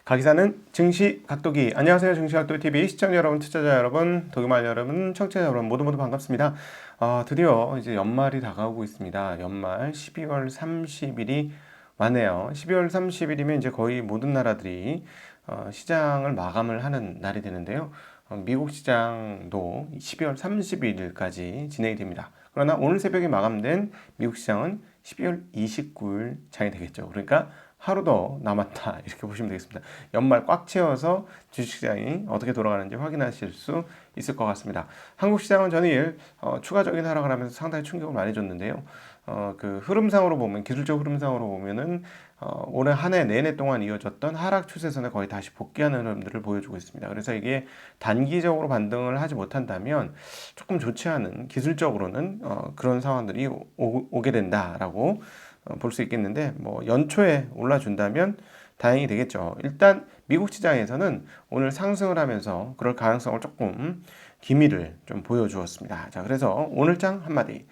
가기사는 증시 각도기. 안녕하세요. 증시 각도기 TV 시청자 여러분, 투자자 여러분, 도기말 여러분, 청취자 여러분 모두 반갑습니다. 드디어 이제 연말이 다가오고 있습니다. 연말 12월 30일이 왔네요. 12월 30일이면 이제 거의 모든 나라들이 시장을 마감을 하는 날이 되는데요. 미국 시장도 12월 31일까지 진행이 됩니다. 그러나 오늘 새벽에 마감된 미국 시장은 12월 29일 장이 되겠죠. 그러니까 하루 더 남았다 이렇게 보시면 되겠습니다. 연말 꽉 채워서 주식시장이 어떻게 돌아가는지 확인하실 수 있을 것 같습니다. 한국 시장은 전일 추가적인 하락을 하면서 상당히 충격을 많이 줬는데요. 그 흐름상으로 보면, 기술적 흐름상으로 보면은 올해 한 해 내내 동안 이어졌던 하락 추세선에 거의 다시 복귀하는 흐름들을 보여주고 있습니다. 그래서 이게 단기적으로 반등을 하지 못한다면 조금 좋지 않은, 기술적으로는 그런 상황들이 오게 된다라고 볼 수 있겠는데, 뭐 연초에 올라준다면 다행이 되겠죠. 일단 미국 시장에서는 오늘 상승을 하면서 그럴 가능성을 조금 기미를 좀 보여주었습니다. 자, 그래서 오늘 장 한마디.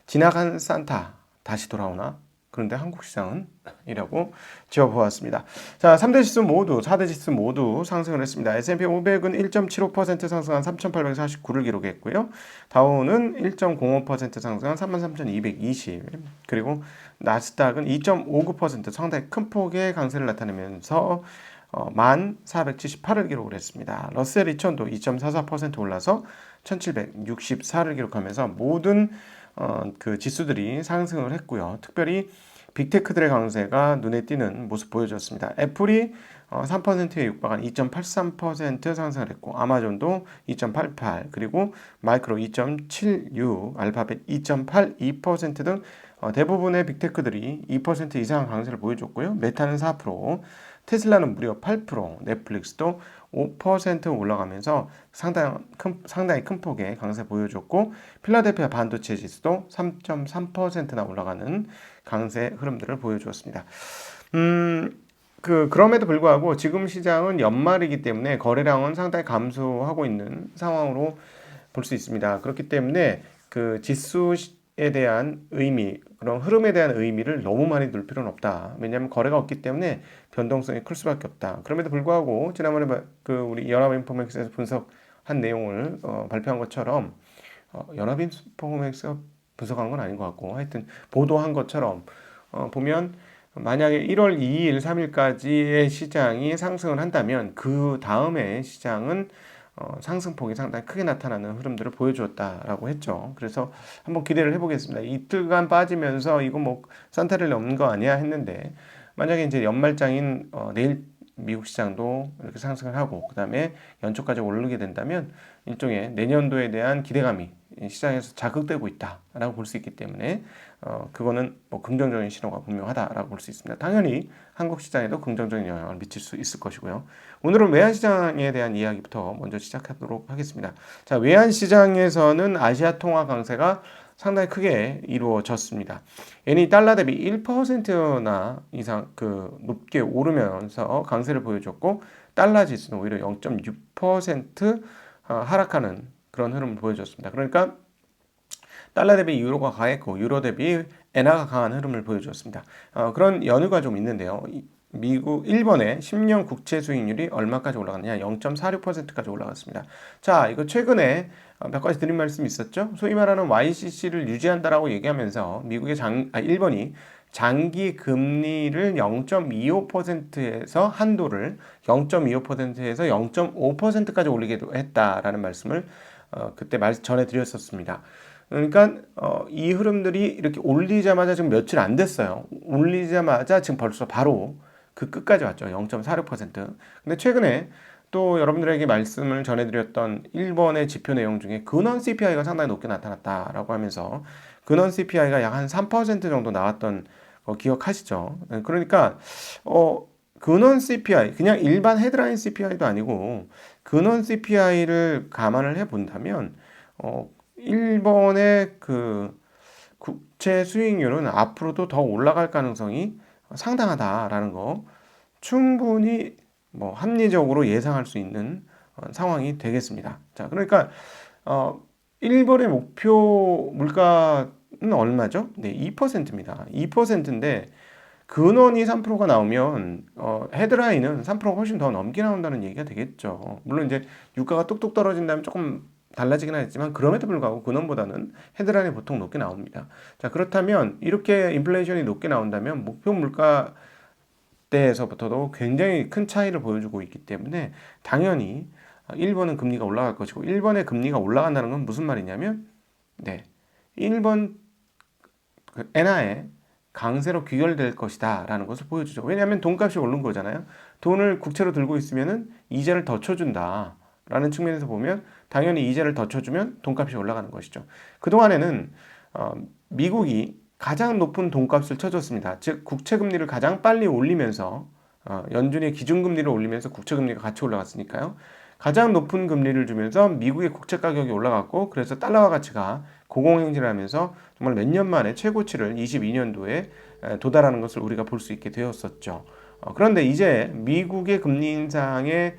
지나간 산타 다시 돌아오나? 그런데 한국 시장은? 이라고 지어보았습니다. 자, 3대 지수 모두, 4대 지수 모두 상승을 했습니다. S&P 500은 1.75% 상승한 3,849를 기록했고요. 다우는 1.05% 상승한 33,220. 그리고 나스닥은 2.59% 상당히 큰 폭의 강세를 나타내면서 1,478을 기록을 했습니다. 러셀 2000도 2.44% 올라서 1,764를 기록하면서 모든 그 지수들이 상승을 했고요. 특별히 빅테크들의 강세가 눈에 띄는 모습 보여줬습니다. 애플이 3%에 육박한 2.83% 상승을 했고, 아마존도 2.88, 그리고 마이크로 2.76, 알파벳 2.82%등 대부분의 빅테크들이 2% 이상 강세를 보여줬고요. 메타는 4%, 테슬라는 무려 8%, 넷플릭스도 5% 올라가면서 상당히 큰 폭의 강세 보여줬고, 필라델피아 반도체 지수도 3.3%나 올라가는 강세 흐름들을 보여주었습니다. 그럼에도 불구하고 지금 시장은 연말이기 때문에 거래량은 상당히 감소하고 있는 상황으로 볼 수 있습니다. 그렇기 때문에 그 지수에 대한 의미, 그런 흐름에 대한 의미를 너무 많이 둘 필요는 없다. 왜냐하면 거래가 없기 때문에 변동성이 클 수밖에 없다. 그럼에도 불구하고 지난번에 우리 연합인포맥스에서 분석한 내용을 발표한 것처럼, 연합인포맥스가 분석한 건 아닌 것 같고, 하여튼 보도한 것처럼 보면, 만약에 1월 2일, 3일까지의 시장이 상승을 한다면 그 다음에 시장은 상승폭이 상당히 크게 나타나는 흐름들을 보여주었다라고 했죠. 그래서 한번 기대를 해보겠습니다. 이틀간 빠지면서 이거 뭐 산타를 넘는 거 아니야 했는데, 만약에 이제 연말장인 내일 미국 시장도 이렇게 상승을 하고 그 다음에 연초까지 오르게 된다면 일종의 내년도에 대한 기대감이 시장에서 자극되고 있다라고 볼 수 있기 때문에 그거는 뭐 긍정적인 신호가 분명하다라고 볼 수 있습니다. 당연히 한국 시장에도 긍정적인 영향을 미칠 수 있을 것이고요. 오늘은 외환 시장에 대한 이야기부터 먼저 시작하도록 하겠습니다. 자, 외환 시장에서는 아시아 통화 강세가 상당히 크게 이루어졌습니다. 엔이 달러 대비 1%나 이상 높게 오르면서 강세를 보여줬고, 달러 지수는 오히려 0.6% 하락하는 그런 흐름을 보여줬습니다. 그러니까 달러 대비 유로가 강했고, 유로 대비 엔화가 강한 흐름을 보여줬습니다. 그런 연유가 좀 있는데요. 일본의 10년 국채 수익률이 얼마까지 올라갔느냐? 0.46%까지 올라갔습니다. 자, 이거 최근에 몇 가지 드린 말씀이 있었죠. 소위 말하는 YCC를 유지한다라고 얘기하면서 일본이 장기 금리를 0.25%에서 한도를 0.25%에서 0.5%까지 올리기도 했다라는 말씀을 그때 전해드렸었습니다. 그러니까 이 흐름들이 이렇게 올리자마자 지금 며칠 안 됐어요. 올리자마자 지금 벌써 바로 그 끝까지 왔죠. 0.46%. 근데 최근에 또 여러분들에게 말씀을 전해드렸던 일본의 지표 내용 중에 근원 CPI가 상당히 높게 나타났다라고 하면서, 근원 CPI가 약 한 3% 정도 나왔던 거 기억하시죠? 그러니까 근원 CPI, 그냥 일반 헤드라인 CPI도 아니고 근원 CPI를 감안을 해본다면 일본의 그 국채 수익률은 앞으로도 더 올라갈 가능성이 상당하다라는 거 충분히 뭐 합리적으로 예상할 수 있는 상황이 되겠습니다. 자, 그러니까 일본의 목표 물가는 얼마죠? 네, 2%입니다. 2%인데 근원이 3%가 나오면 헤드라인은 3%가 훨씬 더 넘게 나온다는 얘기가 되겠죠. 물론 이제 유가가 뚝뚝 떨어진다면 조금 달라지긴 하겠지만 그럼에도 불구하고 근원보다는 헤드라인이 보통 높게 나옵니다. 자, 그렇다면 이렇게 인플레이션이 높게 나온다면 목표 물가 때에서부터도 굉장히 큰 차이를 보여주고 있기 때문에 당연히 일본은 금리가 올라갈 것이고, 일본의 금리가 올라간다는 건 무슨 말이냐면 네, 일본 엔화의 강세로 귀결될 것이다 라는 것을 보여주죠. 왜냐하면 돈값이 오른 거잖아요. 돈을 국채로 들고 있으면 이자를 더 쳐준다 라는 측면에서 보면 당연히 이자를 더 쳐주면 돈값이 올라가는 것이죠. 그동안에는 미국이 가장 높은 돈값을 쳐줬습니다. 즉 국채금리를 가장 빨리 올리면서 연준의 기준금리를 올리면서 국채금리가 같이 올라갔으니까요. 가장 높은 금리를 주면서 미국의 국채 가격이 올라갔고, 그래서 달러화 가치가 고공행진을 하면서 정말 몇 년 만에 최고치를 22년도에 도달하는 것을 우리가 볼 수 있게 되었었죠. 그런데 이제 미국의 금리 인상의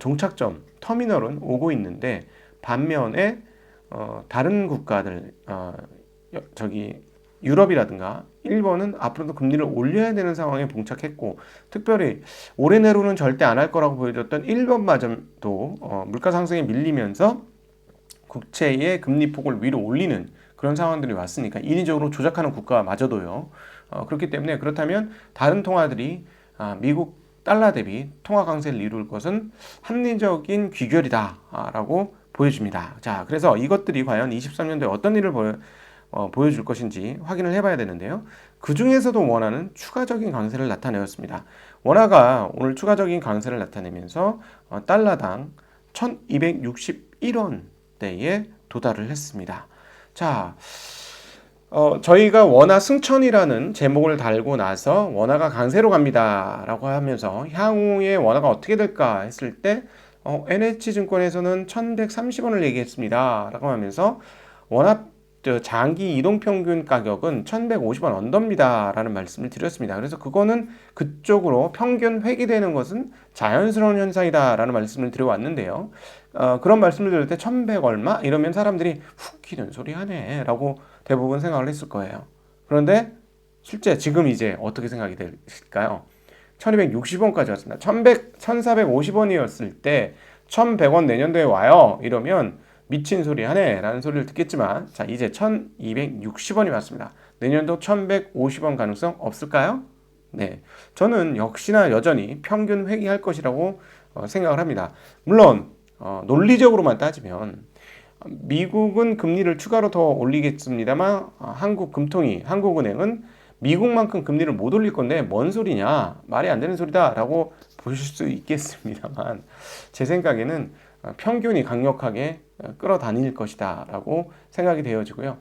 종착점, 터미널은 오고 있는데, 반면에 다른 국가들, 유럽이라든가 일본은 앞으로도 금리를 올려야 되는 상황에 봉착했고, 특별히 올해 내로는 절대 안 할 거라고 보여줬던 일본마저도 물가 상승에 밀리면서 국채의 금리 폭을 위로 올리는 그런 상황들이 왔으니까, 인위적으로 조작하는 국가마저도요. 그렇기 때문에, 그렇다면 다른 통화들이 미국 달러 대비 통화 강세를 이룰 것은 합리적인 귀결이다라고 보여집니다. 자, 그래서 이것들이 과연 23년도에 어떤 일을 보여줄 것인지 확인을 해봐야 되는데요. 그 중에서도 원화는 추가적인 강세를 나타내었습니다. 원화가 오늘 추가적인 강세를 나타내면서 달러당 1261원대에 도달을 했습니다. 자, 저희가 원화 승천이라는 제목을 달고 나서 원화가 강세로 갑니다 라고 하면서 향후에 원화가 어떻게 될까 했을 때 NH증권에서는 1130원을 얘기했습니다 라고 하면서 원화 장기 이동평균 가격은 1150원 언더입니다 라는 말씀을 드렸습니다. 그래서 그거는 그쪽으로 평균 회귀되는 것은 자연스러운 현상이다 라는 말씀을 드려왔는데요. 그런 말씀을 드릴 때 1100 얼마? 이러면 사람들이 훅 기는 소리 하네 라고 대부분 생각을 했을 거예요. 그런데 실제 지금 이제 어떻게 생각이 되실까요? 1260원까지 왔습니다. 1450원이었을 때 1100원 내년도에 와요 이러면 미친 소리 하네 라는 소리를 듣겠지만, 자, 이제 1260원이 왔습니다. 내년도 1150원 가능성 없을까요? 네, 저는 역시나 여전히 평균 회귀할 것이라고 생각을 합니다. 물론 논리적으로만 따지면 미국은 금리를 추가로 더 올리겠습니다만 한국은행은 미국만큼 금리를 못 올릴 건데 뭔 소리냐, 말이 안 되는 소리다 라고 보실 수 있겠습니다만, 제 생각에는 평균이 강력하게 끌어다닐 것이다 라고 생각이 되어지고요.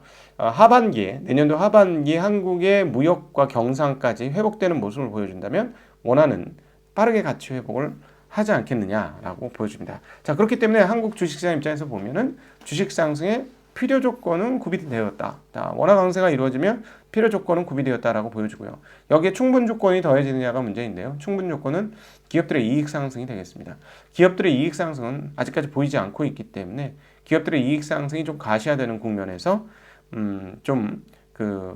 내년도 하반기에 한국의 무역과 경상까지 회복되는 모습을 보여준다면 원화는 빠르게 가치 회복을 하지 않겠느냐라고 보여집니다. 자, 그렇기 때문에 한국 주식시장 입장에서 보면은 주식 상승의 필요 조건은 구비되었다. 자, 원화 강세가 이루어지면 필요 조건은 구비되었다라고 보여주고요. 여기에 충분 조건이 더해지느냐가 문제인데요. 충분 조건은 기업들의 이익 상승이 되겠습니다. 기업들의 이익 상승은 아직까지 보이지 않고 있기 때문에 기업들의 이익 상승이 좀 가시화되는 국면에서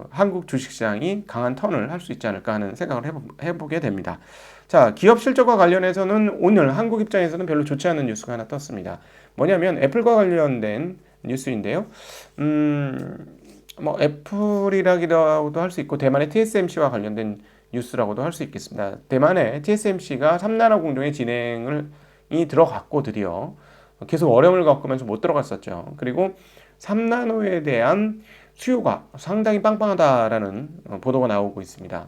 한국 주식시장이 강한 턴을 할 수 있지 않을까 하는 생각을 해보게 됩니다. 자, 기업 실적과 관련해서는 오늘 한국 입장에서는 별로 좋지 않은 뉴스가 하나 떴습니다. 뭐냐면 애플과 관련된 뉴스인데요. 애플이라고도 할 수 있고 대만의 TSMC와 관련된 뉴스라고도 할 수 있겠습니다. 대만의 TSMC가 3나노 공정의 진행이 들어갔고 드디어 계속 어려움을 겪으면서 못 들어갔었죠. 그리고 3나노에 대한 수요가 상당히 빵빵하다라는 보도가 나오고 있습니다.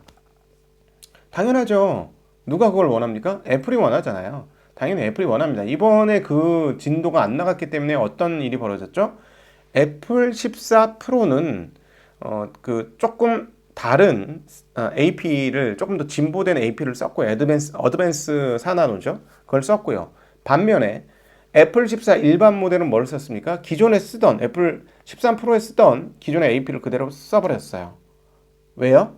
당연하죠. 누가 그걸 원합니까? 애플이 원하잖아요. 당연히 애플이 원합니다. 이번에 그 진도가 안 나갔기 때문에 어떤 일이 벌어졌죠? 애플 14 프로는 조금 다른 AP를, 조금 더 진보된 AP를 썼고요. 어드밴스 4나노죠. 그걸 썼고요. 반면에 애플 14 일반 모델은 뭘 썼습니까? 기존에 쓰던 애플 13 프로에 쓰던 기존의 AP를 그대로 써버렸어요. 왜요?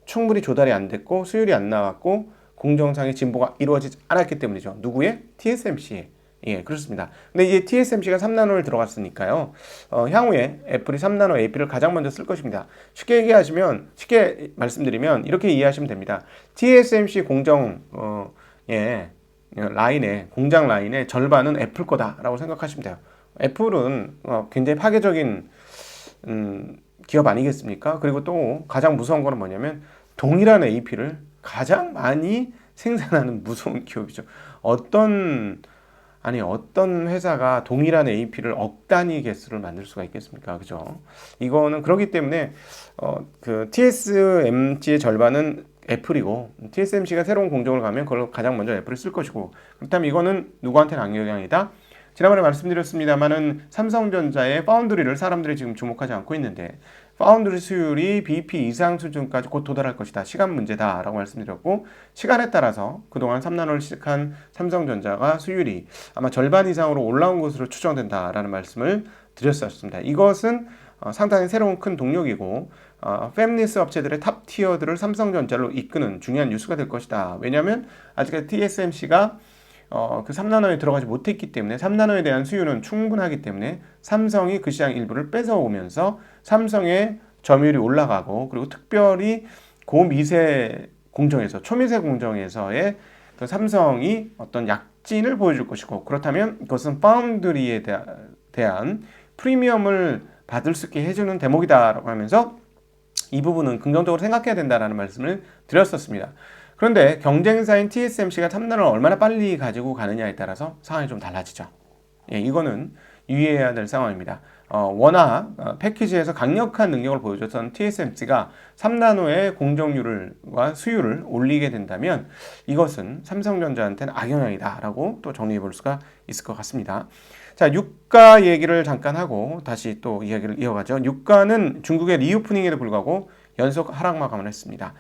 충분히 조달이 안 됐고 수율이 안 나왔고 공정상의 진보가 이루어지지 않았기 때문이죠. 누구의? TSMC의. 예, 그렇습니다. 근데 이제 TSMC가 3나노를 들어갔으니까요. 향후에 애플이 3나노 AP를 가장 먼저 쓸 것입니다. 쉽게 말씀드리면 이렇게 이해하시면 됩니다. TSMC 예, 공장 라인의 절반은 애플 거다라고 생각하시면 돼요. 애플은 굉장히 파괴적인 기업 아니겠습니까? 그리고 또 가장 무서운 거는 뭐냐면 동일한 AP를 가장 많이 생산하는 무서운 기업이죠. 어떤 회사가 동일한 AP를 억 단위 개수를 만들 수가 있겠습니까? 그죠? 이거는 그렇기 때문에 그 TSMC의 절반은 애플이고 TSMC가 새로운 공정을 가면 그걸 가장 먼저 애플을 쓸 것이고, 그렇다면 이거는 누구한테는 악영향이다? 지난번에 말씀드렸습니다만은 삼성전자의 파운드리를 사람들이 지금 주목하지 않고 있는데, 파운드리 수율이 BP 이상 수준까지 곧 도달할 것이다. 시간 문제다라고 말씀드렸고, 시간에 따라서 그동안 3나노를 시작한 삼성전자가 수율이 아마 절반 이상으로 올라온 것으로 추정된다라는 말씀을 드렸었습니다. 이것은 상당히 새로운 큰 동력이고 팹리스 업체들의 탑 티어들을 삼성전자로 이끄는 중요한 뉴스가 될 것이다. 왜냐하면 아직까지 TSMC가 그 3나노에 들어가지 못했기 때문에 3나노에 대한 수요는 충분하기 때문에 삼성이 그 시장 일부를 뺏어오면서 삼성의 점유율이 올라가고, 그리고 특별히 고미세 공정에서 초미세 공정에서의 그 삼성이 어떤 약진을 보여줄 것이고, 그렇다면 이것은 파운드리에 대한 프리미엄을 받을 수 있게 해주는 대목이다라고 하면서 이 부분은 긍정적으로 생각해야 된다라는 말씀을 드렸었습니다. 그런데 경쟁사인 TSMC가 3나노를 얼마나 빨리 가지고 가느냐에 따라서 상황이 좀 달라지죠. 예, 이거는 유의해야 될 상황입니다. 워낙 패키지에서 강력한 능력을 보여줬던 TSMC가 3나노의 공정률과 수율을 올리게 된다면 이것은 삼성전자한테는 악영향이다라고 또 정리해 볼 수가 있을 것 같습니다. 자, 유가 얘기를 잠깐 하고 다시 또 이야기를 이어가죠. 유가는 중국의 리오프닝에도 불구하고 연속 하락 마감을 했습니다.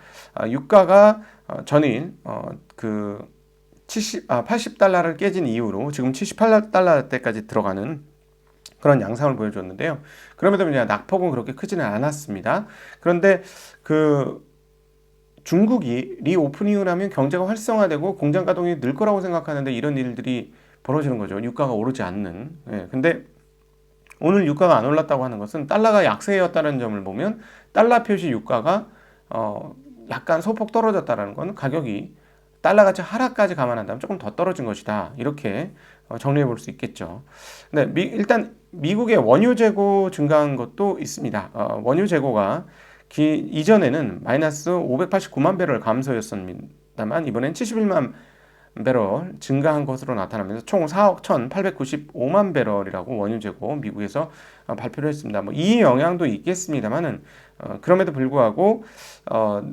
유가가 전일 80달러를 깨진 이후로 지금 78달러대까지 들어가는 그런 양상을 보여줬는데요. 그럼에도 불구하고 낙폭은 그렇게 크지는 않았습니다. 그런데 그 중국이 리오프닝을 하면 경제가 활성화되고 공장 가동이 늘 거라고 생각하는데 이런 일들이 벌어지는 거죠. 유가가 오르지 않는. 예, 근데 오늘 유가가 안 올랐다고 하는 것은 달러가 약세였다는 점을 보면 달러 표시 유가가 약간 소폭 떨어졌다는 건 가격이 달러같이 하락까지 감안한다면 조금 더 떨어진 것이다. 이렇게 정리해 볼 수 있겠죠. 네, 일단 미국의 원유 재고 증가한 것도 있습니다. 원유 재고가 이전에는 마이너스 589만 배럴 감소였습니다만 이번엔 71만 배럴 증가한 것으로 나타나면서 총 4억 1,895만 배럴이라고 원유 재고 미국에서 발표를 했습니다. 뭐 이 영향도 있겠습니다만은 그럼에도 불구하고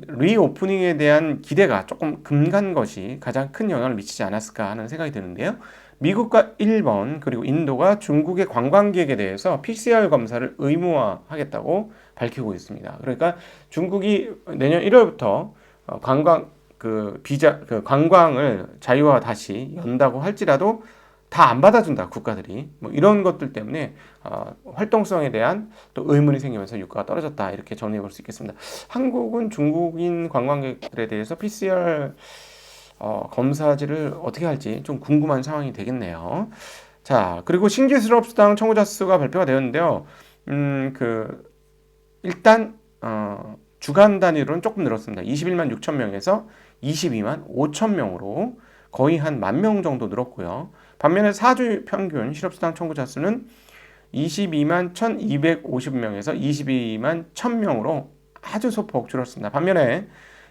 리오프닝에 대한 기대가 조금 금간 것이 가장 큰 영향을 미치지 않았을까 하는 생각이 드는데요. 미국과 일본 그리고 인도가 중국의 관광객에 대해서 PCR 검사를 의무화하겠다고 밝히고 있습니다. 그러니까 중국이 내년 1월부터 관광을 자유화 다시 연다고 할지라도 다 안 받아준다, 국가들이. 뭐 이런 것들 때문에 활동성에 대한 또 의문이 생기면서 유가가 떨어졌다, 이렇게 정리해 볼 수 있겠습니다. 한국은 중국인 관광객들에 대해서 PCR 검사지를 어떻게 할지 좀 궁금한 상황이 되겠네요. 자, 그리고 신규 실업수당 청구자 수가 발표가 되었는데요. 일단 주간 단위로는 조금 늘었습니다. 21만 6천 명에서 22만 5천 명으로 거의 한 10,000명 정도 늘었고요. 반면에 4주 평균 실업수당 청구자 수는 22만 1,250명에서 22만 1,000명으로 아주 소폭 줄었습니다. 반면에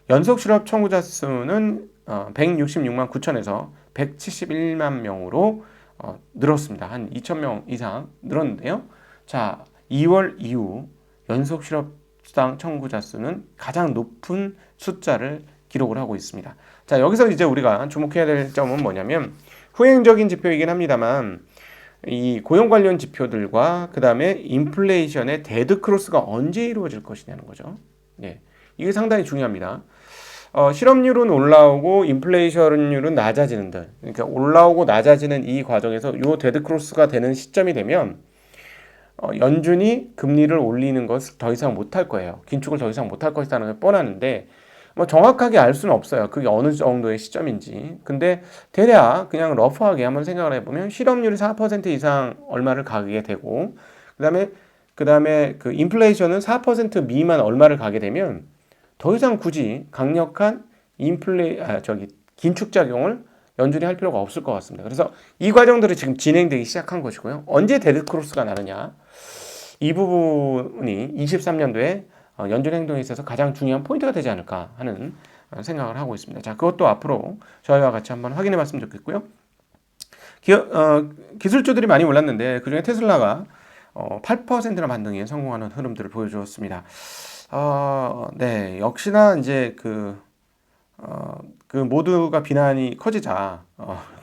연속 실업 청구자 수는 166만 9천에서 171만 명으로 늘었습니다. 한 2,000명 이상 늘었는데요. 자, 2월 이후 연속 실업수당 청구자 수는 가장 높은 숫자를 기록을 하고 있습니다. 자, 여기서 이제 우리가 주목해야 될 점은 뭐냐면 후행적인 지표이긴 합니다만 이 고용 관련 지표들과 그 다음에 인플레이션의 데드 크로스가 언제 이루어질 것이냐는 거죠. 예, 이게 상당히 중요합니다. 실업률은 올라오고 인플레이션율은 낮아지는 듯, 그러니까 올라오고 낮아지는 이 과정에서 이 데드 크로스가 되는 시점이 되면 연준이 금리를 올리는 것을 더 이상 못할 거예요. 긴축을 더 이상 못할 것이라는 게 뻔하는데 뭐 정확하게 알 수는 없어요. 그게 어느 정도의 시점인지. 근데 대략 그냥 러프하게 한번 생각을 해보면 실업률이 4% 이상 얼마를 가게 되고 그다음에 그 인플레이션은 4% 미만 얼마를 가게 되면 더 이상 굳이 강력한 긴축 작용을 연준이 할 필요가 없을 것 같습니다. 그래서 이 과정들이 지금 진행되기 시작한 것이고요. 언제 데드크로스가 나느냐? 이 부분이 23년도에 연준 행동에 있어서 가장 중요한 포인트가 되지 않을까 하는 생각을 하고 있습니다. 자, 그것도 앞으로 저희와 같이 한번 확인해 봤으면 좋겠고요. 기술주들이 많이 올랐는데 그중에 테슬라가 8%나 반등에 성공하는 흐름들을 보여주었습니다. 네, 역시나 이제 그 모두가 비난이 커지자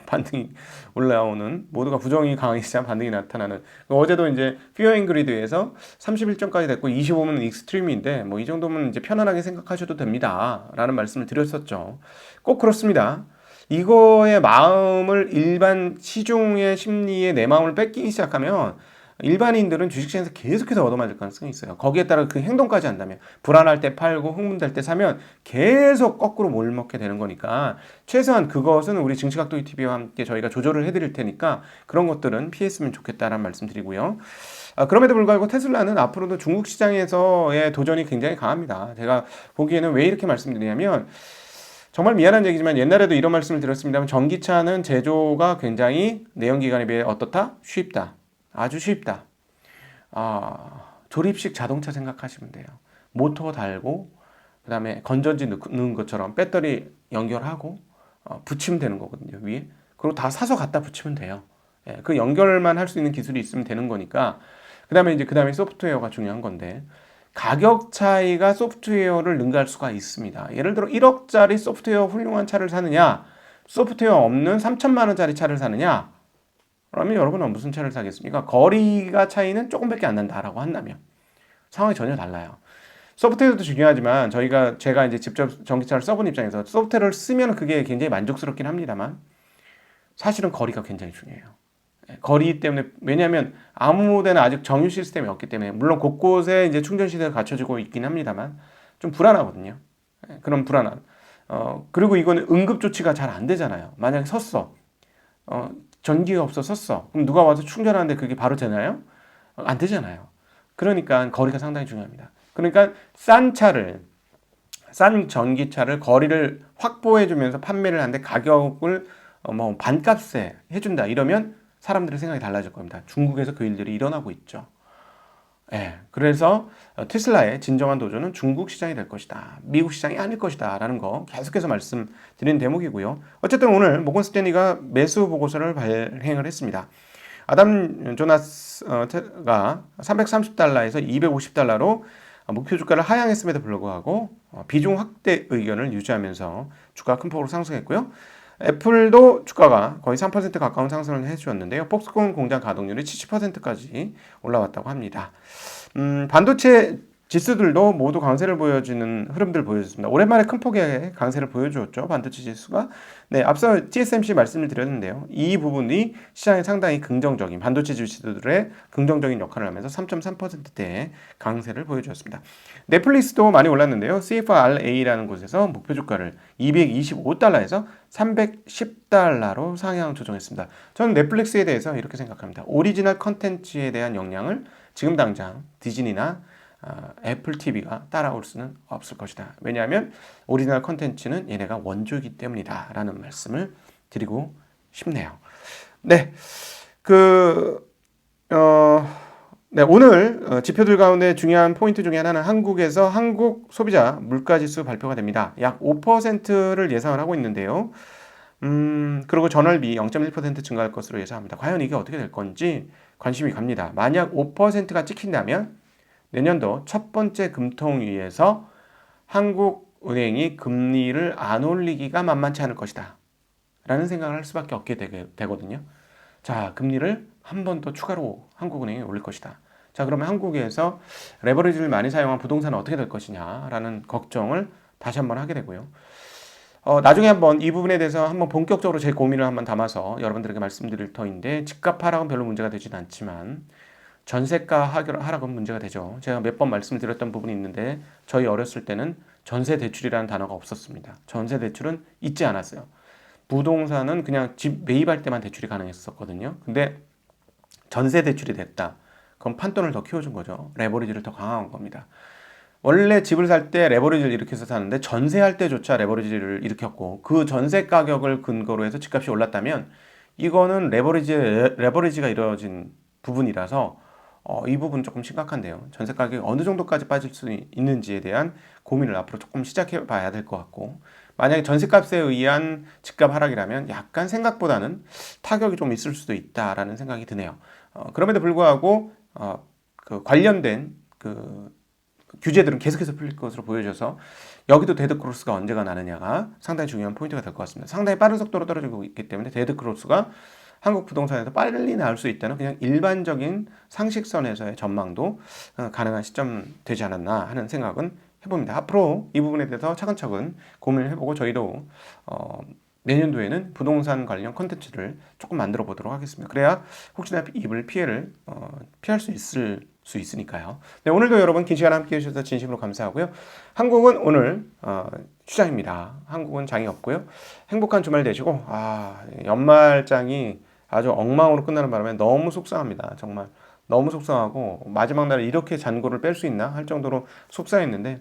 반등이 올라오는, 모두가 부정이 강해지자 반등이 나타나는. 어제도 이제 피어 앤 그리드에서 31점까지 됐고 25는 익스트림인데 뭐 이 정도면 이제 편안하게 생각하셔도 됩니다 라는 말씀을 드렸었죠. 꼭 그렇습니다. 이거의 마음을 일반 시중의 심리에 내 마음을 뺏기기 시작하면 일반인들은 주식시장에서 계속해서 얻어맞을 가능성이 있어요. 거기에 따라 그 행동까지 한다면, 불안할 때 팔고 흥분될 때 사면 계속 거꾸로 몰먹게 되는 거니까 최소한 그것은 우리 증시각도기 TV와 함께 저희가 조절을 해드릴 테니까 그런 것들은 피했으면 좋겠다라는 말씀 드리고요. 그럼에도 불구하고 테슬라는 앞으로도 중국 시장에서의 도전이 굉장히 강합니다. 제가 보기에는 왜 이렇게 말씀드리냐면, 정말 미안한 얘기지만 옛날에도 이런 말씀을 드렸습니다만, 전기차는 제조가 굉장히 내연기관에 비해 어떻다? 쉽다. 아주 쉽다. 조립식 자동차 생각하시면 돼요. 모터 달고 그 다음에 건전지 넣는 것처럼 배터리 연결하고 붙이면 되는 거거든요, 위에. 그리고 다 사서 갖다 붙이면 돼요. 예, 그 연결만 할 수 있는 기술이 있으면 되는 거니까. 그 다음에 소프트웨어가 중요한 건데, 가격 차이가 소프트웨어를 능가할 수가 있습니다. 예를 들어 1억짜리 소프트웨어 훌륭한 차를 사느냐, 소프트웨어 없는 3천만 원짜리 차를 사느냐, 그러면 여러분은 무슨 차를 사겠습니까? 거리가 차이는 조금밖에 안 난다라고 한다면 상황이 전혀 달라요. 소프트웨어도 중요하지만 제가 이제 직접 전기차를 써본 입장에서 소프트웨어를 쓰면 그게 굉장히 만족스럽긴 합니다만 사실은 거리가 굉장히 중요해요. 거리 때문에, 왜냐하면 아무 데나 아직 정유 시스템이 없기 때문에, 물론 곳곳에 이제 충전 시대가 갖춰지고 있긴 합니다만 좀 불안하거든요. 그런 불안함. 그리고 이거는 응급 조치가 잘 안 되잖아요. 만약에 섰어. 전기가 없어 섰어. 그럼 누가 와서 충전하는데 그게 바로 되나요? 안 되잖아요. 그러니까 거리가 상당히 중요합니다. 그러니까 싼 전기차를 거리를 확보해주면서 판매를 하는데 가격을 뭐 반값에 해준다 이러면 사람들의 생각이 달라질 겁니다. 중국에서 그 일들이 일어나고 있죠. 예, 그래서 테슬라의 진정한 도전은 중국 시장이 될 것이다, 미국 시장이 아닐 것이다 라는 거 계속해서 말씀드리는 대목이고요. 어쨌든 오늘 모건 스탠리가 매수 보고서를 발행을 했습니다. 아담 조나스가 330달러에서 250달러로 목표 주가를 하향했음에도 불구하고 비중 확대 의견을 유지하면서 주가가 큰 폭으로 상승했고요. 애플도 주가가 거의 3% 가까운 상승을 해주었는데요. 폭스콘 공장 가동률이 70%까지 올라왔다고 합니다. 반도체 지수들도 모두 강세를 보여주는 흐름들 보여줬습니다. 오랜만에 큰 폭의 강세를 보여주었죠, 반도체 지수가. 네, 앞서 TSMC 말씀을 드렸는데요. 이 부분이 시장에 상당히 긍정적인, 반도체 지수들의 긍정적인 역할을 하면서 3.3%대의 강세를 보여주었습니다. 넷플릭스도 많이 올랐는데요. CFRA라는 곳에서 목표 주가를 225달러에서 310달러로 상향 조정했습니다. 저는 넷플릭스에 대해서 이렇게 생각합니다. 오리지널 컨텐츠에 대한 역량을 지금 당장 디즈니나 애플 TV가 따라올 수는 없을 것이다. 왜냐하면 오리지널 컨텐츠는 얘네가 원조이기 때문이다 라는 말씀을 드리고 싶네요. 네, 네, 오늘 지표들 가운데 중요한 포인트 중에 하나는 한국에서 한국 소비자 물가지수 발표가 됩니다. 약 5%를 예상을 하고 있는데요. 그리고 전월비 0.1% 증가할 것으로 예상합니다. 과연 이게 어떻게 될 건지 관심이 갑니다. 만약 5%가 찍힌다면 내년도 첫 번째 금통위에서 한국은행이 금리를 안 올리기가 만만치 않을 것이다 라는 생각을 할 수밖에 없게 되거든요. 자, 금리를 한 번 더 추가로 한국은행이 올릴 것이다. 자, 그러면 한국에서 레버리지를 많이 사용한 부동산은 어떻게 될 것이냐라는 걱정을 다시 한번 하게 되고요. 나중에 한번 이 부분에 대해서 한번 본격적으로 제 고민을 한번 담아서 여러분들에게 말씀드릴 터인데, 집값 하락은 별로 문제가 되지는 않지만 전세가 하락은 문제가 되죠. 제가 몇 번 말씀드렸던 부분이 있는데, 저희 어렸을 때는 전세 대출이라는 단어가 없었습니다. 전세 대출은 있지 않았어요. 부동산은 그냥 집 매입할 때만 대출이 가능했었거든요. 근데 전세 대출이 됐다. 그럼 판돈을 더 키워준 거죠. 레버리지를 더 강화한 겁니다. 원래 집을 살 때 레버리지를 일으켜서 사는데 전세할 때조차 레버리지를 일으켰고 그 전세 가격을 근거로 해서 집값이 올랐다면 이거는 레버리지가 이루어진 부분이라서 이 부분 조금 심각한데요. 전세 가격이 어느 정도까지 빠질 수 있는지에 대한 고민을 앞으로 조금 시작해 봐야 될 것 같고 만약에 전세값에 의한 집값 하락이라면 약간 생각보다는 타격이 좀 있을 수도 있다라는 생각이 드네요. 그럼에도 불구하고 그 관련된 그 규제들은 계속해서 풀릴 것으로 보여져서 여기도 데드크로스가 언제가 나느냐가 상당히 중요한 포인트가 될 것 같습니다. 상당히 빠른 속도로 떨어지고 있기 때문에 데드크로스가 한국 부동산에서 빨리 나올 수 있다는 그냥 일반적인 상식선에서의 전망도 가능한 시점 되지 않았나 하는 생각은 해봅니다. 앞으로 이 부분에 대해서 차근차근 고민을 해보고 저희도 내년도에는 부동산 관련 콘텐츠를 조금 만들어 보도록 하겠습니다. 그래야 혹시나 입을 피해를 피할 수 있으니까요. 네, 오늘도 여러분 긴 시간 함께 해주셔서 진심으로 감사하고요. 한국은 오늘 휴장입니다. 한국은 장이 없고요. 행복한 주말 되시고 연말장이 아주 엉망으로 끝나는 바람에 너무 속상합니다. 정말 너무 속상하고 마지막 날에 이렇게 잔고를 뺄 수 있나 할 정도로 속상했는데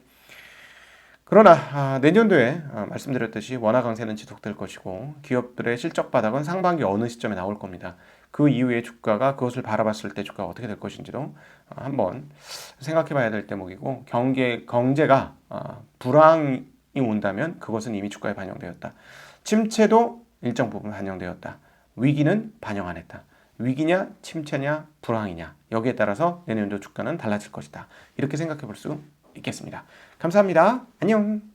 그러나 내년도에 말씀드렸듯이 원화 강세는 지속될 것이고 기업들의 실적 바닥은 상반기 어느 시점에 나올 겁니다. 그 이후에 주가가 그것을 바라봤을 때 주가가 어떻게 될 것인지도 한번 생각해 봐야 될 대목이고 경제가 불황이 온다면 그것은 이미 주가에 반영되었다. 침체도 일정 부분 반영되었다. 위기는 반영 안 했다. 위기냐 침체냐 불황이냐 여기에 따라서 내년도 주가는 달라질 것이다. 이렇게 생각해 볼 수 있겠습니다. 감사합니다. 안녕.